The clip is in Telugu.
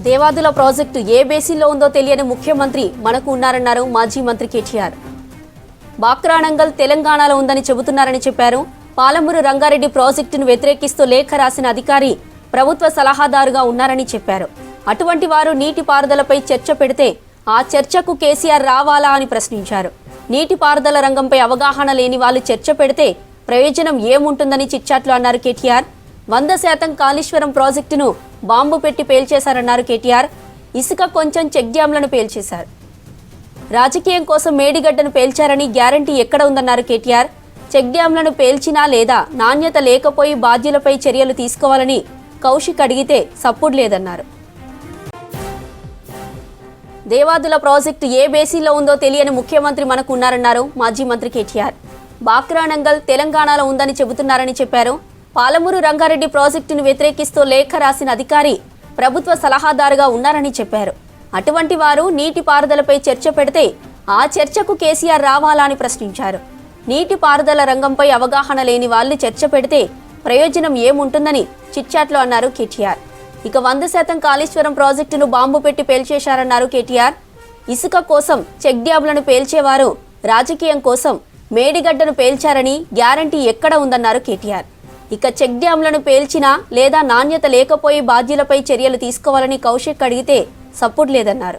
దేవాదుల ప్రాజెక్టు ఏ బేసిన్లో ఉందో తెలియని ముఖ్యమంత్రి మనకు ఉన్నారన్నారు మాజీ మంత్రి కేటీఆర్. బాక్రానంగల్ తెలంగాణలో ఉందని చెబుతున్నారని చెప్పారు. పాలమూరు రంగారెడ్డి ప్రాజెక్టును వ్యతిరేకిస్తూ లేఖ రాసిన అధికారి ప్రభుత్వ సలహాదారుగా ఉన్నారని చెప్పారు. అటువంటి వారు నీటిపారుదలపై చర్చ పెడితే ఆ చర్చకు కేసీఆర్ రావాలా అని ప్రశ్నించారు. నీటిపారుదల రంగంపై అవగాహన లేని వాళ్ళు చర్చ పెడితే ప్రయోజనం ఏముంటుందని చిట్చాట్లు అన్నారు కేటీఆర్. 100% కాళేశ్వరం ప్రాజెక్టును బాంబు పెట్టి పేల్చేశారన్నారు కేటీఆర్. ఇసుక కొంచెం చెక్ డ్యాంలను పేల్చేశారు. రాజకీయం కోసం మేడిగడ్డను పేల్చారని గ్యారంటీ ఎక్కడ ఉందన్నారు కేటీఆర్. చెక్ డ్యాంలను పేల్చినా లేదా నాణ్యత లేకపోయి బాధ్యులపై చర్యలు తీసుకోవాలని కౌశిక్ అడిగితే సప్పుడు లేదన్నారు. దేవాదుల ప్రాజెక్టు ఏ బేసిన్లో ఉందో తెలియని ముఖ్యమంత్రి మనకు ఉన్నారన్నారు మాజీ మంత్రి కేటీఆర్. బాక్రానంగల్ తెలంగాణలో ఉందని చెబుతున్నారని చెప్పారు. పాలమూరు రంగారెడ్డి ప్రాజెక్టును వ్యతిరేకిస్తూ లేఖ రాసిన అధికారి ప్రభుత్వ సలహాదారుగా ఉన్నారని చెప్పారు. అటువంటి వారు నీటిపారుదలపై చర్చ పెడితే ఆ చర్చకు కేసీఆర్ రావాలా అని ప్రశ్నించారు. నీటిపారుదల రంగంపై అవగాహన లేని వాళ్ళు చర్చ పెడితే ప్రయోజనం ఏముంటుందని చిట్చాట్లో అన్నారు కేటీఆర్. ఇక 100% కాళేశ్వరం ప్రాజెక్టును బాంబు పెట్టి పేల్చేశారన్నారు కేటీఆర్. ఇసుక కోసం చెక్ డ్యాంలను పేల్చేవారు రాజకీయం కోసం మేడిగడ్డను పేల్చారని గ్యారంటీ ఎక్కడ ఉందన్నారు కేటీఆర్. ఇక చెక్ డ్యాంలను పేల్చినా లేదా నాణ్యత లేకపోయి బాధ్యులపై చర్యలు తీసుకోవాలని కౌశిక్ అడిగితే సప్పుడు లేదన్నారు.